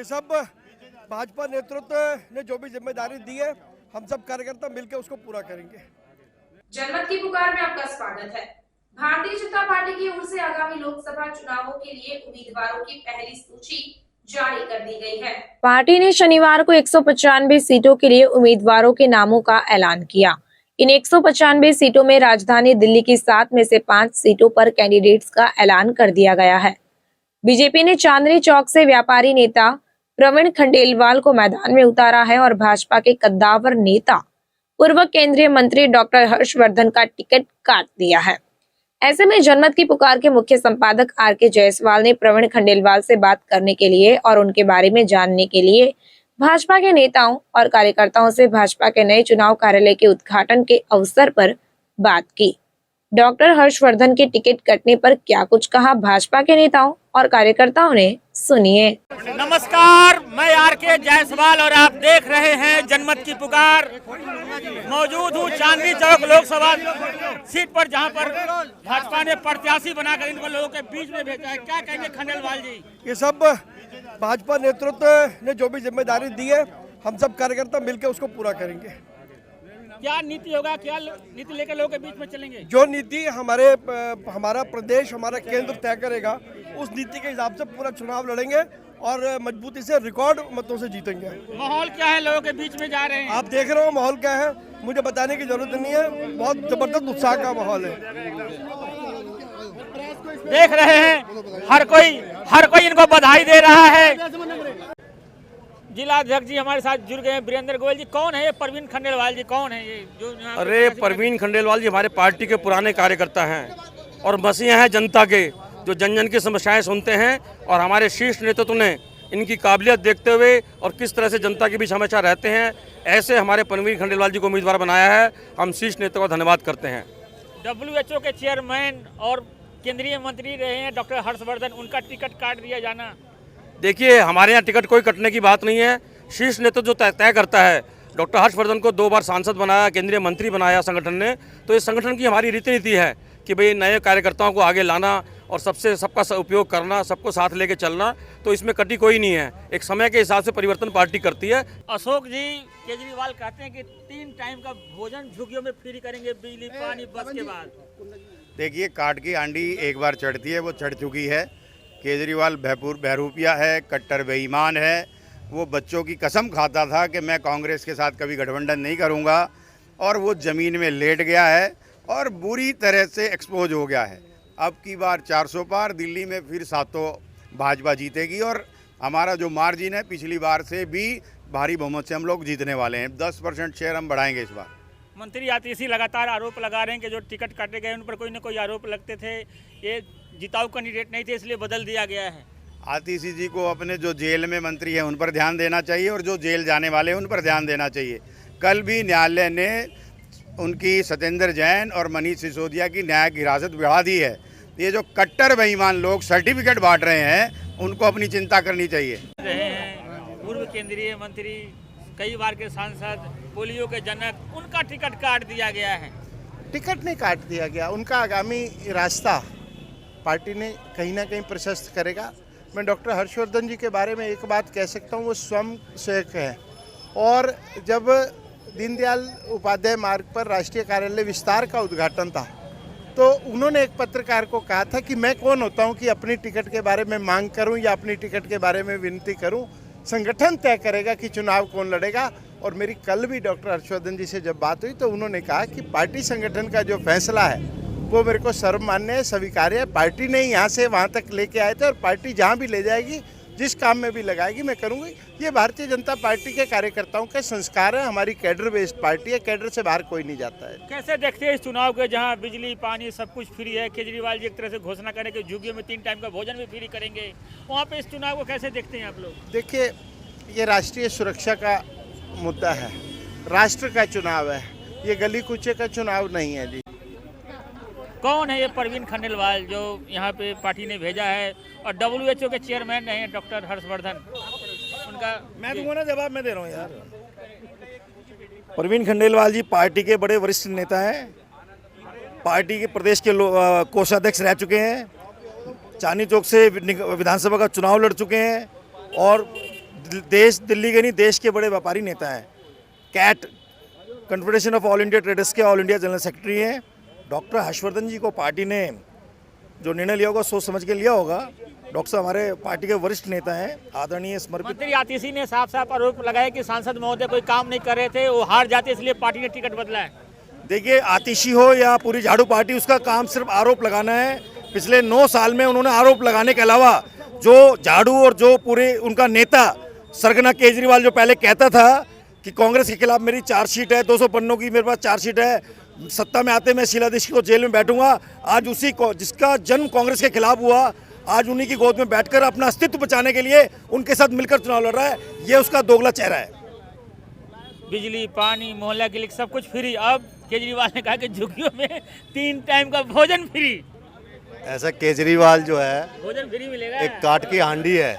ये सब भाजपा नेतृत्व ने जो भी जिम्मेदारी दी है, हम सब कार्यकर्ता मिलकर उसको पूरा करेंगे। जनमत की पुकार में आपका स्वागत है। भारतीय जनता पार्टी की ओर से आगामी लोकसभा चुनावों के लिए उम्मीदवारों की पहली सूची जारी कर दी गई है। पार्टी ने शनिवार को 195 सीटों के लिए उम्मीदवारों के नामों का ऐलान किया। इन 195 सीटों में राजधानी दिल्ली की 7 में से 5 सीटों पर कैंडिडेट्स का ऐलान कर दिया गया है। बीजेपी ने चांदनी चौक से व्यापारी नेता प्रवीण खंडेलवाल को मैदान में उतारा है और भाजपा के कद्दावर नेता पूर्व केंद्रीय मंत्री डॉक्टर हर्षवर्धन का टिकट काट दिया है। ऐसे में जनमत की पुकार के मुख्य संपादक आर.के. जायसवाल ने प्रवीण खंडेलवाल से बात करने के लिए और उनके बारे में जानने के लिए भाजपा के नेताओं और कार्यकर्ताओं से भाजपा के नए चुनाव कार्यालय के उद्घाटन के अवसर पर बात की। डॉक्टर हर्षवर्धन के टिकट कटने पर क्या कुछ कहा भाजपा के नेताओं और कार्यकर्ताओं ने, सुनिए। नमस्कार, मैं आर.के. जायसवाल और आप देख रहे हैं जनमत की पुकार। मौजूद हूँ चांदनी चौक लोकसभा सीट पर, जहां पर भाजपा ने प्रत्याशी बनाकर इनको लोगों के बीच में भेजा है। क्या कहेंगे खंडेलवाल जी? ये सब भाजपा नेतृत्व ने जो भी जिम्मेदारी दी है, हम सब कार्यकर्ता मिलकर उसको पूरा करेंगे। क्या नीति होगा, क्या नीति लेकर लोगों के बीच में चलेंगे? जो नीति हमारा प्रदेश, हमारा केंद्र तय करेगा, उस नीति के हिसाब से पूरा चुनाव लड़ेंगे और मजबूती से रिकॉर्ड मतों से जीतेंगे। माहौल क्या है, लोगों के बीच में जा रहे हैं? आप देख रहे हो माहौल क्या है, मुझे बताने की जरूरत नहीं है। बहुत जबरदस्त उत्साह का माहौल है। देख रहे हैं हर कोई इनको बधाई दे रहा है। जिला अध्यक्ष जी हमारे साथ जुड़ गए हैं, वीरेंद्र गोयल जी। कौन है ये प्रवीण खंडेलवाल जी? कौन है ये जो? अरे प्रवीण खंडेलवाल जी हमारे पार्टी के पुराने कार्यकर्ता हैं और मसीहा हैं जनता के, जो जन जन की समस्याएं सुनते हैं। और हमारे शीर्ष नेतृत्व ने इनकी काबिलियत देखते हुए और किस तरह से जनता के बीच हमेशा रहते हैं, ऐसे हमारे प्रवीण खंडेलवाल जी को उम्मीदवार बनाया है। हम शीर्ष नेतृत्व का धन्यवाद करते हैं। WHO के चेयरमैन और केंद्रीय मंत्री रहे हैं डॉक्टर हर्षवर्धन, उनका टिकट काट दिया जाना। देखिए, हमारे यहाँ टिकट कोई कटने की बात नहीं है। शीर्ष नेतृत्व जो तय करता है। डॉक्टर हर्षवर्धन को 2 बार सांसद बनाया, केंद्रीय मंत्री बनाया संगठन ने, तो इस संगठन की हमारी रीति नीति है कि भाई नए कार्यकर्ताओं को आगे लाना और सबका उपयोग करना, सबको साथ लेके चलना। तो इसमें कटी कोई नहीं है। एक समय के हिसाब से परिवर्तन पार्टी करती है। अशोक जी, केजरीवाल कहते हैं कि 3 टाइम का भोजन झुग्गियों में फ्री करेंगे, बिजली पानी बस के बाद। देखिए, काट की आंडी एक बार चढ़ती है, वो चढ़ चुकी है। केजरीवाल बहरूपिया है, कट्टर बेईमान है। वो बच्चों की कसम खाता था कि मैं कांग्रेस के साथ कभी गठबंधन नहीं करूंगा, और वो ज़मीन में लेट गया है और बुरी तरह से एक्सपोज हो गया है। अब की बार 400 पार, दिल्ली में फिर 7 भाजपा जीतेगी और हमारा जो मार्जिन है पिछली बार से भी भारी बहुमत से हम लोग जीतने वाले हैं। 10% शेयर हम बढ़ाएंगे इस बार। मंत्री आतिशी लगातार आरोप लगा रहे हैं कि जो टिकट काटे गए उन पर कोई न कोई आरोप लगते थे। ये जिताऊ कैंडिडेट नहीं थे, इसलिए बदल दिया गया है। आतिशी जी को अपने जो जेल में मंत्री हैं उन पर ध्यान देना चाहिए और जो जेल जाने वाले हैं उन पर ध्यान देना चाहिए। कल भी न्यायालय ने उनकी सत्येंद्र जैन और मनीष सिसोदिया की न्यायिक हिरासत बढ़ा दी है। ये जो कट्टर बेईमान लोग सर्टिफिकेट बांट रहे हैं, उनको अपनी चिंता करनी चाहिए। रहे हैं पूर्व केंद्रीय मंत्री, कई बार के सांसद, पोलियो के जनक, उनका टिकट काट दिया गया है। टिकट नहीं काट दिया गया, उनका आगामी रास्ता पार्टी ने कहीं ना कहीं प्रशस्त करेगा। मैं डॉक्टर हर्षवर्धन जी के बारे में एक बात कह सकता हूँ, वो स्वयं सेवक है। और जब दीनदयाल उपाध्याय मार्ग पर राष्ट्रीय कार्यालय विस्तार का उद्घाटन था, तो उन्होंने एक पत्रकार को कहा था कि मैं कौन होता हूँ कि अपनी टिकट के बारे में मांग करूँ या अपनी टिकट के बारे में विनती करूँ। संगठन तय करेगा कि चुनाव कौन लड़ेगा। और मेरी कल भी डॉक्टर हर्षवर्धन जी से जब बात हुई तो उन्होंने कहा कि पार्टी संगठन का जो फैसला है वो मेरे को सर्वमान्य है, स्वीकार्य है। पार्टी ने यहाँ से वहाँ तक लेके आए थे और पार्टी जहाँ भी ले जाएगी, जिस काम में भी लगाएगी, मैं करूँगी। ये भारतीय जनता पार्टी के कार्यकर्ताओं के संस्कार है। हमारी कैडर बेस्ड पार्टी है, कैडर से बाहर कोई नहीं जाता है। कैसे देखते हैं इस चुनाव के, जहां बिजली पानी सब कुछ फ्री है? केजरीवाल जी एक तरह से घोषणा करें कि झुग्गियों में 3 टाइम का भोजन भी फ्री करेंगे, वहाँ पे इस चुनाव को कैसे देखते हैं आप लोग? देखिए, ये राष्ट्रीय सुरक्षा का मुद्दा है, राष्ट्र का चुनाव है, ये गली कूचे का चुनाव नहीं है जी। कौन है ये प्रवीण खंडेलवाल जो यहाँ पे पार्टी ने भेजा है? और WHO के चेयरमैन हैं डॉक्टर हर्षवर्धन, उनका मैं दूंगा ना जवाब, मैं दे रहा हूँ यार। प्रवीण खंडेलवाल जी पार्टी के बड़े वरिष्ठ नेता हैं। पार्टी के प्रदेश के कोषाध्यक्ष रह चुके हैं। चांदनी चौक से विधानसभा का चुनाव लड़ चुके हैं और देश दिल्ली के नहीं देश के बड़े व्यापारी नेता हैं। CAT confederation of all India traders के ऑल इंडिया जनरल सेक्रेटरी हैं। डॉक्टर हर्षवर्धन जी को पार्टी ने जो निर्णय लिया होगा सोच समझ के लिया होगा। डॉक्टर साहब हमारे पार्टी के वरिष्ठ नेता हैं, आदरणीय समर्पित। मंत्री आतिशी ने साफ साफ आरोप लगाया कि सांसद महोदय कोई काम नहीं कर रहे थे, वो हार जाते इसलिए पार्टी ने टिकट बदला है। देखिए, आतिशी हो या पूरी झाड़ू पार्टी, उसका काम सिर्फ आरोप लगाना है। पिछले 9 साल में उन्होंने आरोप लगाने के अलावा जो झाड़ू और जो पूरे उनका नेता सरगना केजरीवाल जो पहले कहता था कि कांग्रेस के खिलाफ मेरी चार्जशीट है, 200 पन्नों की मेरे पास चार्जशीट है, सत्ता में आते मैं शीला दीक्षित को जेल में बैठूंगा, आज उसी को जिसका जन्म कांग्रेस के खिलाफ हुआ, आज उन्हीं की गोद में बैठकर अपना अस्तित्व बचाने के लिए उनके साथ मिलकर चुनाव लड़ रहा है। ये उसका दोगला चेहरा है। बिजली, पानी, मोहल्ला क्लिनिक सब कुछ फ्री। अब केजरीवाल ने कहा कि झुग्गियों में 3 टाइम का भोजन फ्री। ऐसा केजरीवाल जो है भोजन फ्री मिलेगा। एक काट की हांडी है,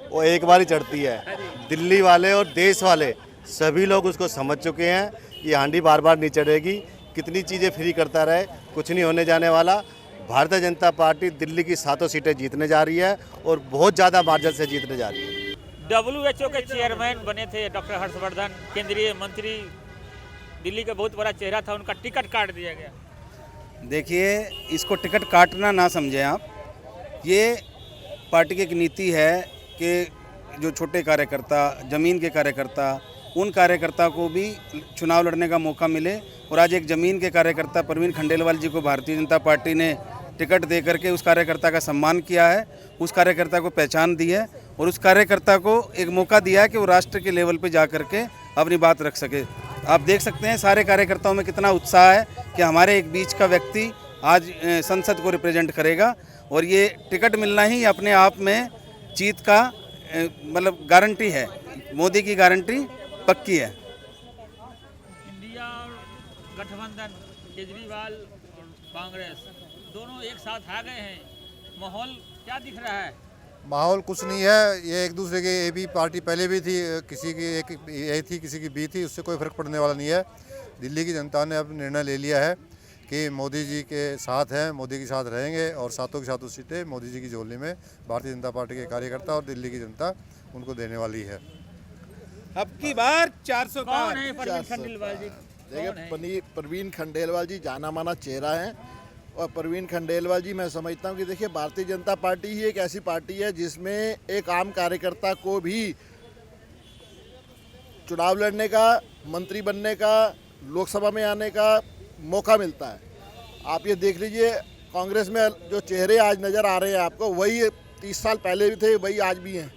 वो एक बार ही चढ़ती है। दिल्ली वाले और देश वाले सभी लोग उसको समझ चुके हैं, ये हांडी बार बार नहीं चढ़ेगी। कितनी चीज़ें फ्री करता रहे, कुछ नहीं होने जाने वाला। भारतीय जनता पार्टी दिल्ली की 7 सीटें जीतने जा रही है और बहुत ज़्यादा मार्जिन से जीतने जा रही है। WHO के चेयरमैन बने थे डॉक्टर हर्षवर्धन, केंद्रीय मंत्री, दिल्ली का बहुत बड़ा चेहरा था, उनका टिकट काट दिया गया। देखिए, इसको टिकट काटना ना समझें आप, ये पार्टी की एक नीति है कि जो छोटे कार्यकर्ता, ज़मीन के कार्यकर्ता, उन कार्यकर्ता को भी चुनाव लड़ने का मौका मिले। और आज एक ज़मीन के कार्यकर्ता परवीन खंडेलवाल जी को भारतीय जनता पार्टी ने टिकट दे करके उस कार्यकर्ता का सम्मान किया है, उस कार्यकर्ता को पहचान दी है और उस कार्यकर्ता को एक मौका दिया है कि वो राष्ट्र के लेवल पे जा करके अपनी बात रख सके। आप देख सकते हैं सारे कार्यकर्ताओं में कितना उत्साह है कि हमारे एक बीच का व्यक्ति आज संसद को रिप्रेजेंट करेगा। और ये टिकट मिलना ही अपने आप में जीत का मतलब गारंटी है। मोदी की गारंटी पक्की है। इंडिया गठबंधन, केजरीवाल और कांग्रेस दोनों एक साथ आ गए हैं, माहौल क्या दिख रहा है? माहौल कुछ नहीं है। ये एक दूसरे की ए बी पार्टी पहले भी थी, किसी की एक ए थी, किसी की बी थी, उससे कोई फर्क पड़ने वाला नहीं है। दिल्ली की जनता ने अब निर्णय ले लिया है कि मोदी जी के साथ हैं, मोदी के साथ रहेंगे और सातों की सातों सीटें मोदी जी की झोली में भारतीय जनता पार्टी के कार्यकर्ता और दिल्ली की जनता उनको देने वाली है। अब की बार 400 कौन है परवीन खंडेलवाल जी? देखिए, परवीन खंडेलवाल जी जाना माना चेहरा हैं और परवीन खंडेलवाल जी मैं समझता हूँ कि देखिए, भारतीय जनता पार्टी ही एक ऐसी पार्टी है जिसमें एक आम कार्यकर्ता को भी चुनाव लड़ने का, मंत्री बनने का, लोकसभा में आने का मौका मिलता है। आप ये देख लीजिए, कांग्रेस में जो चेहरे आज नज़र आ रहे हैं आपको, वही 30 साल पहले भी थे, वही आज भी हैं।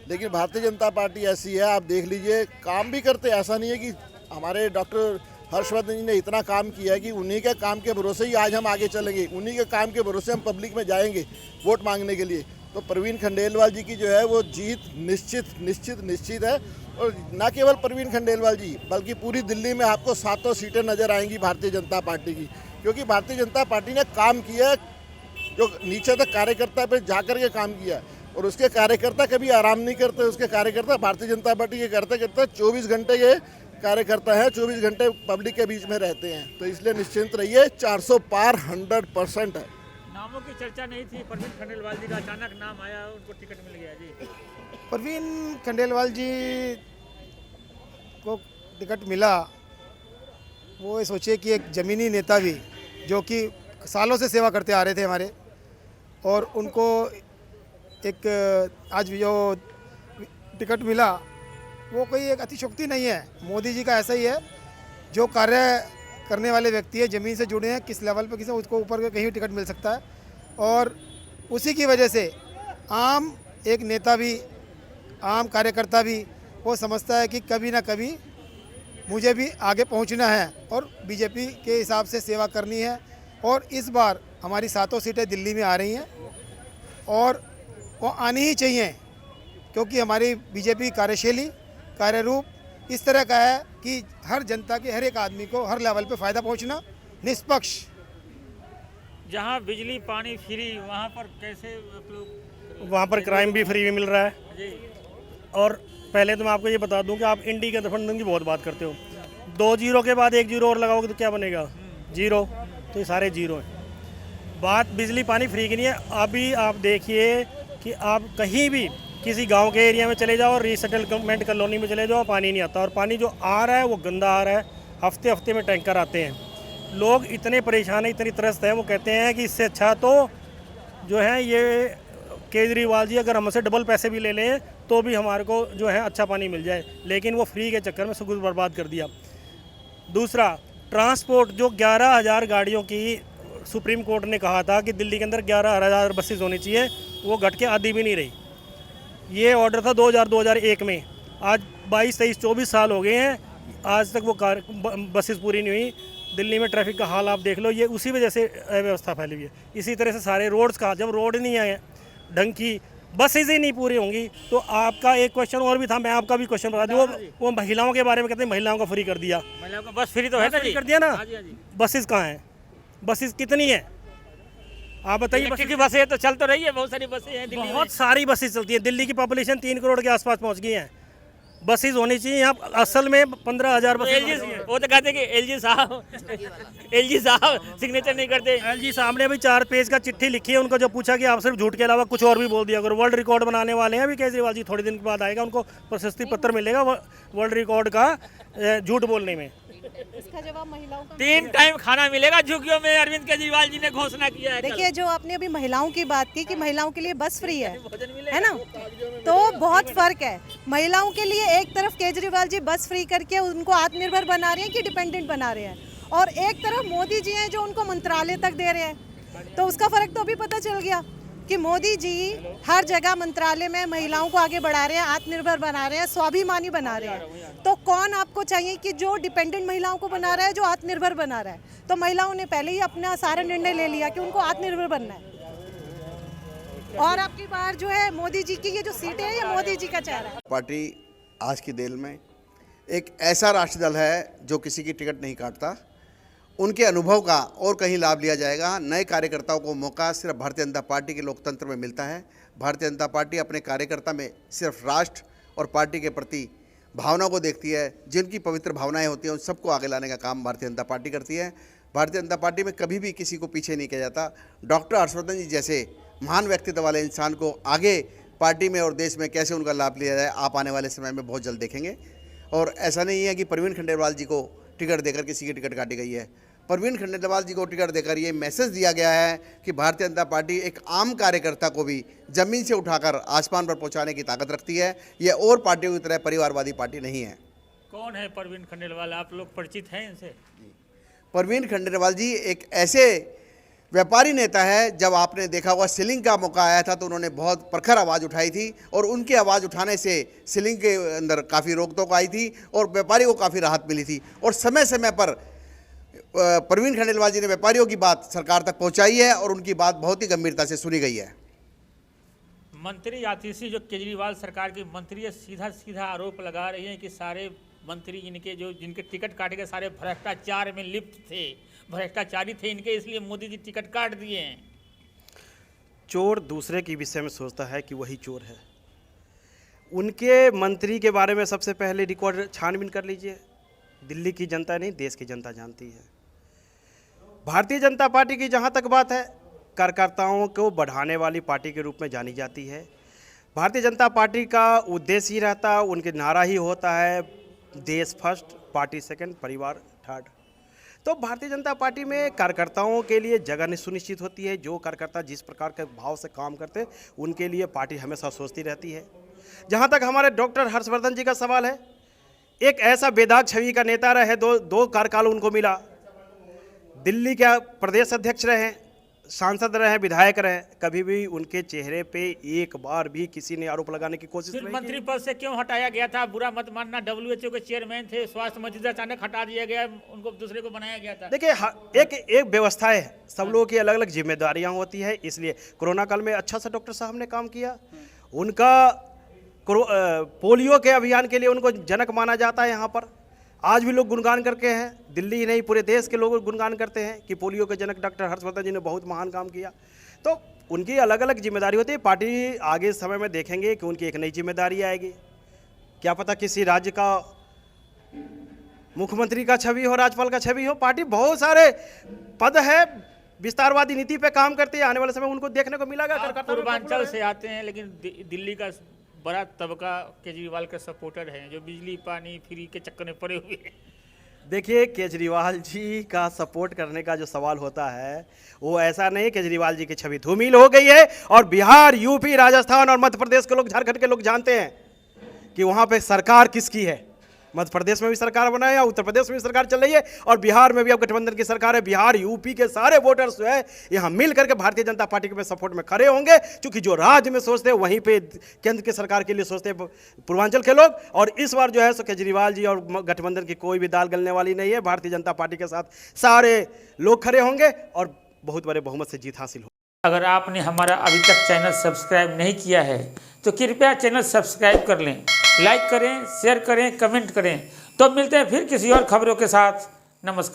लेकिन भारतीय जनता पार्टी ऐसी है, आप देख लीजिए, काम भी करते। ऐसा नहीं है कि हमारे डॉक्टर हर्षवर्धन जी ने इतना काम किया है कि उन्हीं के काम के भरोसे ही आज हम आगे चलेंगे, उन्हीं के काम के भरोसे हम पब्लिक में जाएंगे वोट मांगने के लिए। तो परवीन खंडेलवाल जी की जो है वो जीत निश्चित है। और न केवल परवीन खंडेलवाल जी, बल्कि पूरी दिल्ली में आपको 7 सीटें नज़र आएंगी भारतीय जनता पार्टी की, क्योंकि भारतीय जनता पार्टी ने काम किया, जो नीचे तक कार्यकर्ता पे जाकर के काम किया। और उसके कार्यकर्ता कभी आराम नहीं करते, उसके कार्यकर्ता भारतीय जनता पार्टी के करते 24 घंटे ये कार्यकर्ता है, 24 घंटे पब्लिक के बीच में रहते हैं। तो इसलिए निश्चिंत रहिए, 400 पार 100% है। नामों की चर्चा नहीं थी, परवीन खंडेलवाल जी का अचानक नाम आया, उनको टिकट मिल गया जी। परवीन खंडेलवाल जी को टिकट मिला, वो ये सोचिए कि एक ज़मीनी नेता भी जो कि सालों से सेवा करते आ रहे थे हमारे, और उनको एक आज जो टिकट मिला वो कोई एक अतिशयोक्ति नहीं है। मोदी जी का ऐसा ही है, जो कार्य करने वाले व्यक्ति है, ज़मीन से जुड़े हैं, किस लेवल पे किसी उसको ऊपर के कहीं टिकट मिल सकता है। और उसी की वजह से आम एक नेता भी, आम कार्यकर्ता भी वो समझता है कि कभी ना कभी मुझे भी आगे पहुंचना है और बीजेपी के हिसाब से सेवा करनी है। और इस बार हमारी 7 सीटें दिल्ली में आ रही हैं और वो आनी ही चाहिए, क्योंकि हमारी बीजेपी कार्यशैली, कार्यरूप इस तरह का है कि हर जनता के, हर एक आदमी को हर लेवल पे फ़ायदा पहुंचना, निष्पक्ष। जहां बिजली पानी फ्री, वहां पर कैसे आप लोग? वहाँ पर क्राइम भी फ्री में मिल रहा है। जी। और पहले तो मैं आपको ये बता दूं कि आप इंडिया गठबंधन की बहुत बात करते हो, 2 जीरो के बाद 1 जीरो और लगाओगे तो क्या बनेगा? 0। तो ये सारे 0 हैं। बात बिजली पानी फ्री की नहीं है। अभी आप देखिए कि आप कहीं भी किसी गांव के एरिया में चले जाओ, रीसेटलमेंट कॉलोनी में चले जाओ, पानी नहीं आता। और पानी जो आ रहा है वो गंदा आ रहा है, हफ्ते हफ्ते में टैंकर आते हैं। लोग इतने परेशान हैं, इतनी त्रस्त हैं, वो कहते हैं कि इससे अच्छा तो जो है ये केजरीवाल जी अगर हमसे डबल पैसे भी ले लें तो भी हमारे को जो है अच्छा पानी मिल जाए, लेकिन वो फ्री के चक्कर में सब कुछ बर्बाद कर दिया। दूसरा, ट्रांसपोर्ट जो 11,000 गाड़ियों की सुप्रीम कोर्ट ने कहा था कि दिल्ली के अंदर 11,000 बसेस होनी चाहिए, वो घट के आधी भी नहीं रही। ये ऑर्डर था 2001 में, आज 22, 23, 24 साल हो गए हैं, आज तक वो बसेस पूरी नहीं हुई। दिल्ली में ट्रैफिक का हाल आप देख लो, ये उसी वजह से अव्यवस्था फैली हुई है। इसी तरह से सारे रोड्स का, जब रोड नहीं आए ढंग की, बसेज ही नहीं पूरी होंगी तो आपका एक क्वेश्चन और भी था, मैं आपका भी क्वेश्चन बता दूँ। वो महिलाओं के बारे में कहते हैं महिलाओं को फ्री कर दिया, महिलाओं को बस फ्री तो है ना जी, कर दिया ना। हाँ जी, हाँ जी। बसेस कहाँ हैं? बसेस कितनी है आप बताइए? क्योंकि बसें तो चल तो रही है, बहुत सारी बसें हैं दिल्ली में। बहुत सारी बसेस चलती हैं। दिल्ली की पॉपुलेशन 3 करोड़ के आसपास पहुंच गई है। बसेस होनी चाहिए यहाँ, असल में 15,000 बसेस। वो तो कहते हैं कि एलजी साहब सिग्नेचर नहीं करते। एलजी साहब ने भी 4 पेज का चिट्ठी लिखी है, उनको जो पूछा कि आप सिर्फ झूठ के अलावा कुछ और भी बोल दिया अगर। वर्ल्ड रिकॉर्ड बनाने वाले हैं अभी केजरीवाल जी, थोड़े दिन के बाद आएगा, उनको प्रशस्ति पत्र मिलेगा वर्ल्ड रिकॉर्ड का झूठ बोलने में। इसका जवाब महिलाओं का 3 टाइम खाना मिलेगा झुग्गियों में, अरविंद केजरीवाल जी ने घोषणा किया है। देखिए, जो आपने अभी महिलाओं की बात की कि महिलाओं के लिए बस फ्री है ना, तो बहुत फर्क है। महिलाओं के लिए एक तरफ केजरीवाल जी बस फ्री करके उनको आत्मनिर्भर बना रहे हैं कि डिपेंडेंट बना रहे हैं, और एक तरफ मोदी जी हैं जो उनको मंत्रालय तक दे रहे हैं। तो उसका फर्क तो अभी पता चल गया कि मोदी जी हर जगह मंत्रालय में महिलाओं को आगे बढ़ा रहे हैं, आत्मनिर्भर बना रहे हैं, स्वाभिमानी बना रहे हैं। तो कौन आपको चाहिए कि जो डिपेंडेंट महिलाओं को बना रहा है, जो आत्मनिर्भर बना रहा है? तो महिलाओं ने पहले ही अपना सारा निर्णय ले लिया कि उनको आत्मनिर्भर बनना है। और आपकी बार जो है मोदी जी की ये जो सीटें हैं, ये मोदी जी का चेहरा है। पार्टी आज की डेल में एक ऐसा राष्ट्रीय दल है जो किसी की टिकट नहीं काटता। उनके अनुभव का और कहीं लाभ लिया जाएगा। नए कार्यकर्ताओं को मौका सिर्फ भारतीय जनता पार्टी के लोकतंत्र में मिलता है। भारतीय जनता पार्टी अपने कार्यकर्ता में सिर्फ राष्ट्र और पार्टी के प्रति भावना को देखती है। जिनकी पवित्र भावनाएं होती हैं उन सबको आगे लाने का काम भारतीय जनता पार्टी करती है। भारतीय जनता पार्टी में कभी भी किसी को पीछे नहीं किया जाता। डॉक्टर हर्षवर्धन जी जैसे महान व्यक्तित्व वाले इंसान को आगे पार्टी में और देश में कैसे उनका लाभ लिया जाए, आप आने वाले समय में बहुत जल्द देखेंगे। और ऐसा नहीं है कि परवीन खंडेलवाल जी को टिकट देकर किसी की टिकट काटी गई है। परवीन खंडेलवाल जी को टिकट देकर ये मैसेज दिया गया है कि भारतीय जनता पार्टी एक आम कार्यकर्ता को भी जमीन से उठाकर आसमान पर पहुंचाने की ताकत रखती है। ये और पार्टियों की तरह परिवारवादी पार्टी नहीं है। कौन है परवीन खंडेलवाल? आप लोग परिचित हैं इनसे? परवीन खंडेलवाल जी एक ऐसे व्यापारी नेता है, जब आपने देखा होगा सीलिंग का मौका आया था तो उन्होंने बहुत प्रखर आवाज़ उठाई थी, और उनकी आवाज़ उठाने से सीलिंग के अंदर काफ़ी रोक टोक आई थी और व्यापारी को काफ़ी राहत मिली थी। और समय समय पर परवीन खंडेलवाल जी ने व्यापारियों की बात सरकार तक पहुंचाई है और उनकी बात बहुत ही गंभीरता से सुनी गई है। मंत्री आतिशी जो केजरीवाल सरकार की मंत्री है, सीधा सीधा आरोप लगा रही हैं कि सारे मंत्री जिनके टिकट काटे गए सारे भ्रष्टाचार में लिप्त थे, भ्रष्टाचारी थे इनके, इसलिए मोदी जी टिकट काट दिए हैं। चोर दूसरे के विषय में सोचता है कि वही चोर है। उनके मंत्री के बारे में सबसे पहले रिकॉर्ड छानबीन कर लीजिए। दिल्ली की जनता नहीं, देश की जनता जानती है। भारतीय जनता पार्टी की जहाँ तक बात है, कार्यकर्ताओं को बढ़ाने वाली पार्टी के रूप में जानी जाती है। भारतीय जनता पार्टी का उद्देश्य ही रहता, उनके नारा ही होता है देश फर्स्ट, पार्टी सेकंड, परिवार थर्ड। तो भारतीय जनता पार्टी में कार्यकर्ताओं के लिए जगह सुनिश्चित होती है। जो कार्यकर्ता जिस प्रकार के भाव से काम करते उनके लिए पार्टी हमेशा सोचती रहती है। जहाँ तक हमारे डॉक्टर हर्षवर्धन जी का सवाल है, एक ऐसा बेदाग छवि का नेता रहे, दो कार्यकाल उनको मिला। दिल्ली के प्रदेश अध्यक्ष रहे, सांसद रहे, विधायक रहे, कभी भी उनके चेहरे पे एक बार भी किसी ने आरोप लगाने की कोशिश नहीं की। मंत्री पद से क्यों हटाया गया था? बुरा मत मानना, WHO के चेयरमैन थे, स्वास्थ्य मंत्री अचानक हटा दिया गया, उनको दूसरे को बनाया गया था। देखिए, एक व्यवस्था है, सब लोगों की अलग अलग जिम्मेदारियां होती है। इसलिए कोरोना काल में अच्छा सा डॉक्टर साहब ने काम किया। उनका पोलियो के अभियान के लिए उनको जनक माना जाता है। यहाँ पर आज भी लोग गुणगान करके हैं, दिल्ली ही नहीं पूरे देश के लोग गुणगान करते हैं कि पोलियो के जनक डॉक्टर हर्षवर्धन जी ने बहुत महान काम किया। तो उनकी अलग अलग जिम्मेदारी होती है। पार्टी आगे समय में देखेंगे कि उनकी एक नई जिम्मेदारी आएगी। क्या पता किसी राज्य का मुख्यमंत्री का छवि हो, राज्यपाल का छवि हो। पार्टी बहुत सारे पद है, विस्तारवादी नीति पे काम करती है। आने वाले समय उनको देखने को मिलेगा। पूर्वांचल से आते हैं, लेकिन दिल्ली का बड़ा तबका केजरीवाल के सपोर्टर हैं जो बिजली पानी फ्री के चक्कर में पड़े हुए हैं। देखिए, केजरीवाल जी का सपोर्ट करने का जो सवाल होता है वो ऐसा नहीं। केजरीवाल जी की छवि धूमिल हो गई है और बिहार, यूपी, राजस्थान और मध्य प्रदेश के लोग, झारखंड के लोग जानते हैं कि वहाँ पे सरकार किसकी है। मध्य प्रदेश में भी सरकार बना है, उत्तर प्रदेश में भी सरकार चल रही है और बिहार में भी अब गठबंधन की सरकार है। बिहार, यूपी के सारे वोटर्स जो है यहाँ मिल करके भारतीय जनता पार्टी के सपोर्ट में खड़े होंगे, क्योंकि जो राज्य में सोचते हैं वहीं पे केंद्र की सरकार के लिए सोचते हैं पूर्वांचल के लोग। और इस बार जो है सो केजरीवाल जी और गठबंधन की कोई भी दाल गलने वाली नहीं है। भारतीय जनता पार्टी के साथ सारे लोग खड़े होंगे और बहुत बड़े बहुमत से जीत हासिल हो। अगर आपने हमारा अभी तक चैनल सब्सक्राइब नहीं किया है तो कृपया चैनल सब्सक्राइब कर लें, लाइक करें, शेयर करें, कमेंट करें। तो मिलते हैं फिर किसी और खबरों के साथ। नमस्कार।